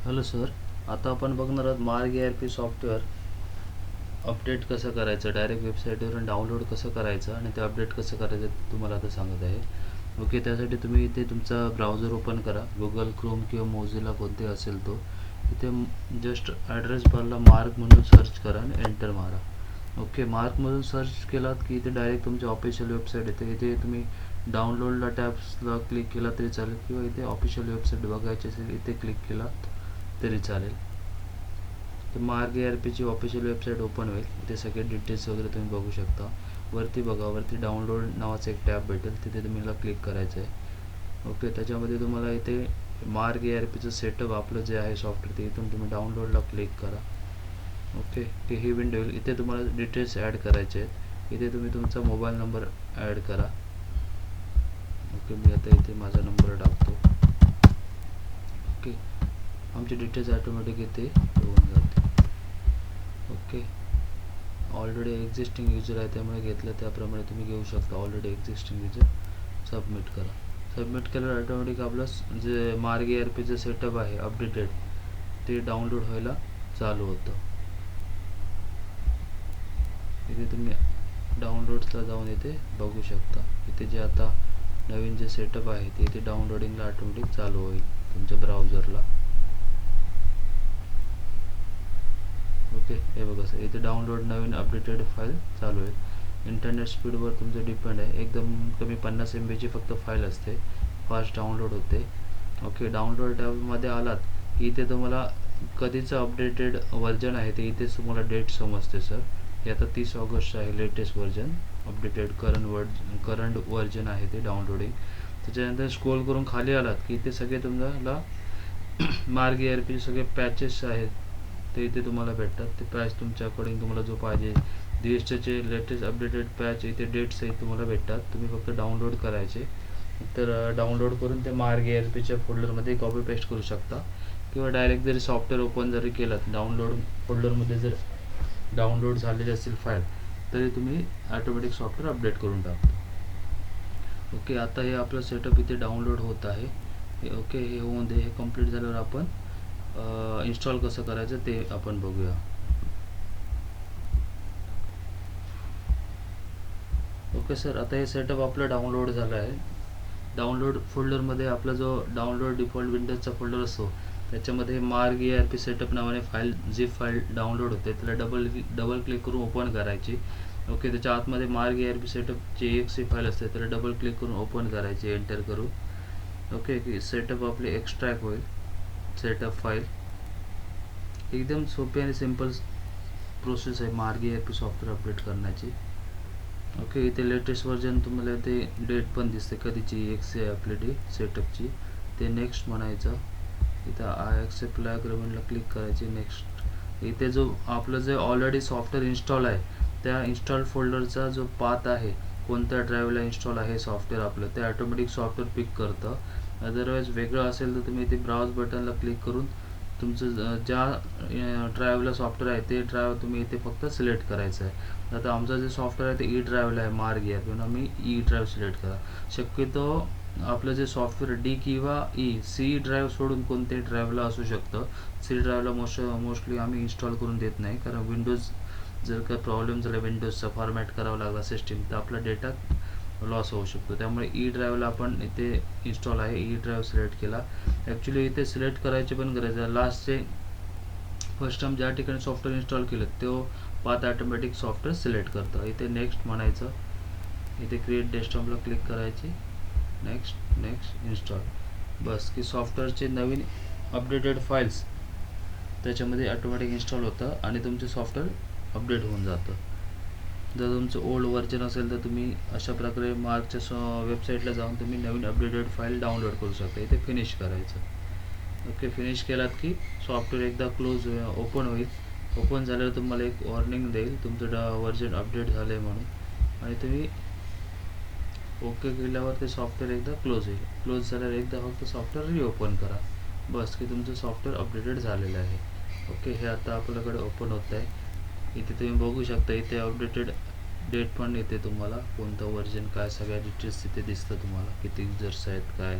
Hello sir, आता आपण बघणार आहोत मार्ग ERP सॉफ्टवेअर अपडेट कसं करायचं, डायरेक्ट वेबसाईटवरून डाउनलोड कसं करायचं आणि ते अपडेट कसं करायचं ते तुम्हाला आता सांगत आहे. ओके, त्यासाठी तुम्ही इथे तुमचा ब्राउझर ओपन करा, गुगल क्रोम किंवा मोझिला कोणते असेल तो. इथे जस्ट ॲड्रेस बारला मार्क म्हणून सर्च करा आणि एंटर मारा. ओके, मार्कमधून सर्च केलात की इथे डायरेक्ट तुमची ऑफिशियल वेबसाईट येते. इथे तुम्ही डाउनलोडला टॅब्सला क्लिक केला तरी चालेल किंवा इथे ऑफिशियल वेबसाईट बघायची असेल इथे क्लिक केलात तरी चालेल. तर मार्ग ERPची ऑफिशियल वेबसाईट ओपन होईल. इथे सगळे डिटेल्स वगैरे तुम्ही बघू शकता. वरती बघा, वरती डाउनलोड नावाचं एक टॅब भेटेल, तिथे तुम्हाला क्लिक करायचं आहे. ओके, त्याच्यामध्ये तुम्हाला इथे मार्ग ERPचं सेटअप आपलं जे आहे सॉफ्टवेअर ते इथून तुम्ही डाउनलोडला क्लिक करा. ओके, ही विंडो येईल. इथे तुम्हाला डिटेल्स ॲड करायचे आहेत. इथे तुम्ही तुमचा मोबाईल नंबर ॲड करा. ओके, मी आता इथे माझा नंबर टाकतो. ओके, आमचे डिटेल्स ऑटोमॅटिक इथे होऊन जाते. ओके, ऑलरेडी एक्झिस्टिंग युजर आहे त्यामुळे घेतलं त्याप्रमाणे तुम्ही घेऊ शकता. ऑलरेडी एक्झिस्टिंग युजर सबमिट करा. सबमिट केल्यावर ऑटोमॅटिक आपलं जे मार्ग ERPचं सेटअप आहे अपडेटेड ते डाउनलोड व्हायला चालू होतं. इथे तुम्ही डाउनलोड्सला जाऊन इथे बघू शकता. इथे जे आता नवीन जे सेटअप आहे ते इथे डाउनलोडिंगला ऑटोमॅटिक चालू होईल तुमच्या ब्राउझरला. ओके, हे बघा सर, इथे डाउनलोड नवीन अपडेटेड फाईल चालू आहे. इंटरनेट स्पीडवर तुमचं डिपेंड आहे. एकदम कमी 50 MBची फक्त फाईल असते, फास्ट डाउनलोड होते. ओके, डाउनलोड टॅबमध्ये आलात की इथे तुम्हाला कधीचं अपडेटेड व्हर्जन आहे ते इथेच तुम्हाला डेट समजते सर. हे आता 30 ऑगस्ट आहे latest version, updated current version आहे ते डाउनलोडिंग. त्याच्यानंतर स्क्रोल करून खाली आलात की इथे सगळे तुम्हाला मार्ग ERP सगळे पॅचेस आहेत ते इथे तुम्हाला भेटतात. ते पॅच तुमच्या अकॉर्डिंग तुम्हाला जो पाहिजे DSTचे लेटेस्ट अपडेटेड पॅच इथे डेट सहित तुम्हाला भेटतात. तुम्ही फक्त डाउनलोड करायचे. तर डाउनलोड करून ते मार्ग ERPच्या फोल्डरमध्ये कॉपी पेस्ट करू शकता किंवा डायरेक्ट जरी सॉफ्टवेअर ओपन जरी केलं डाउनलोड फोल्डरमध्ये जर डाउनलोड झालेली असेल फाईल तरी तुम्ही ऑटोमॅटिक सॉफ्टवेअर अपडेट करून टाकता. ओके, आता हे आपलं सेटअप इथे डाउनलोड होत आहे. ओके, हे होऊन दे. हे कंप्लीट झाल्यावर आपण इन्स्टॉल कसं करायचं ते आपण बघूया. ओके सर, आता हे सेटअप आपलं डाउनलोड झालं आहे. डाउनलोड फोल्डरमध्ये आपला जो डाउनलोड डिफॉल्ट विंडोजचा फोल्डर असतो त्याच्यामध्ये मार्ग ERP सेटअप नावाने फाईल झिप फाईल डाउनलोड होते. त्याला डबल क्लिक करून ओपन करायची. ओके, त्याच्या आतमध्ये मार्ग ERP सेटअपची EXE फाईल असते, त्याला डबल क्लिक करून ओपन करायची एंटर करून. ओके, सेटअप आपले एक्स्ट्रॅक्ट होईल. सेटअप फाईल एकदम सोपी आणि सिंपल प्रोसेस आहे मार्ग ERP सॉफ्टवेअर अपडेट करण्याची. ओके, इथे लेटेस्ट व्हर्जन तुम्हाला ते डेट पण दिसते कधीची EXE आहे आपली डेट सेटअपची. ते नेक्स्ट म्हणायचं. इथं आय ॲक्सेप्टला अग्रीमेंटला क्लिक करायचे. नेक्स्ट. इथे जो आपलं जे ऑलरेडी सॉफ्टवेअर इन्स्टॉल आहे त्या इन्स्टॉल फोल्डरचा जो पाथ आहे कोणत्या ड्राईव्हला इन्स्टॉल आहे सॉफ्टवेअर आपलं ते ऑटोमॅटिक सॉफ्टवेअर पिक करतं. अदरवाईज वेगळं असेल तर तुम्ही इथे ब्राउज बटनला क्लिक करून तुमचं ज्या ड्राईव्हला सॉफ्टवेअर आहे ते ड्राईव्ह तुम्ही इथे फक्त सिलेक्ट करायचं आहे. आता आमचं जे सॉफ्टवेअर आहे ते ई ड्राईव्हला आहे मार्ग ERP म्हणून आम्ही ई ड्राईव्ह सिलेक्ट करा. शक्यतो आपलं जे सॉफ्टवेअर D किंवा C ड्राईव्ह सोडून कोणत्याही ड्राईव्हला असू शकतं. C ड्राईव्हला मोस्टली आम्ही इन्स्टॉल करून देत नाही, कारण विंडोज जर का प्रॉब्लेम झाला विंडोजचा फॉर्मॅट करावा लागला सिस्टीम तर आपला डेटा लॉस होऊ शकतो. त्यामुळे ई ड्राईव्हला आपण इथे इन्स्टॉल आहे ई ड्राईव्ह सिलेक्ट केला. ॲक्च्युली इथे सिलेक्ट करायची पण गरज आहे. लास्टचे फर्स्ट टाइम ज्या ठिकाणी सॉफ्टवेअर इन्स्टॉल केलं तो पाथ ऑटोमॅटिक सॉफ्टवेअर सिलेक्ट करतं. इथे नेक्स्ट म्हणायचं. इथे क्रिएट डेस्कटॉपला क्लिक करायची. Next install. बस की सॉफ्टवेअरचे नवीन अपडेटेड फाईल्स त्याच्यामध्ये ऑटोमॅटिक इन्स्टॉल होतं आणि तुमचे सॉफ्टवेअर अपडेट होऊन जातं. जर तुमचं ओल्ड व्हर्जन असेल तर तुम्ही अशा प्रकारे मार्गच्या वेबसाईटला जाऊन तुम्ही नवीन अपडेटेड फाईल डाउनलोड करू शकता. इथे फिनिश करायचं. ओके, फिनिश केलात की सॉफ्टवेअर एकदा क्लोज ओपन होईल. ओपन झाल्यावर तुम्हाला एक वॉर्निंग देईल तुमचं व्हर्जन अपडेट झालं आहे म्हणून आणि तुम्ही ओके केल्यावर ते सॉफ्टवेअर एकदा क्लोज होईल. क्लोज झाल्यावर एकदा फक्त सॉफ्टवेअर रिओपन करा. बस की तुमचं सॉफ्टवेअर अपडेटेड झालेलं आहे. ओके, हे आता आपल्याकडे ओपन होत आहे. इथे तुम्ही बघू शकता. इथे अपडेटेड डेट पण येते तुम्हाला, कोणतं व्हर्जन काय सगळ्या डिटेल्स तिथे दिसतं तुम्हाला, किती युजर्स आहेत काय.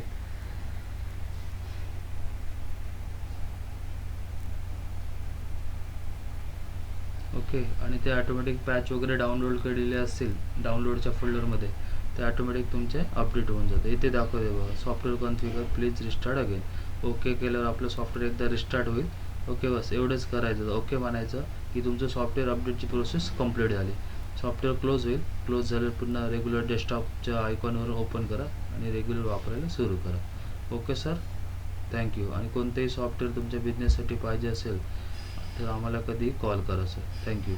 ओके. आणि ते ऑटोमॅटिक पॅच वगैरे डाउनलोड केलेले असतील डाउनलोडच्या फोल्डरमध्ये, ते ऑटोमॅटिक तुमचे अपडेट होऊन जाते. इथे दाखवते बघा, software configure please restart again. Okay केल्यावर आपलं सॉफ्टवेअर एकदा रिस्टार्ट होईल. ओके, बस एवढंच करायचं. ओके म्हणायचं की तुमचं सॉफ्टवेअर अपडेटची प्रोसेस कंप्लीट झाली. सॉफ्टवेअर क्लोज होईल. क्लोज झाल्यावर पुन्हा रेग्युलर डेस्कटॉपच्या आयकॉनवर ओपन करा आणि रेग्युलर वापरायला सुरू करा. Okay sir, thank you. आणि कोणतेही सॉफ्टवेअर तुमच्या बिझनेससाठी पाहिजे असेल तर आम्हाला कधी कॉल करा सर. थँक्यू.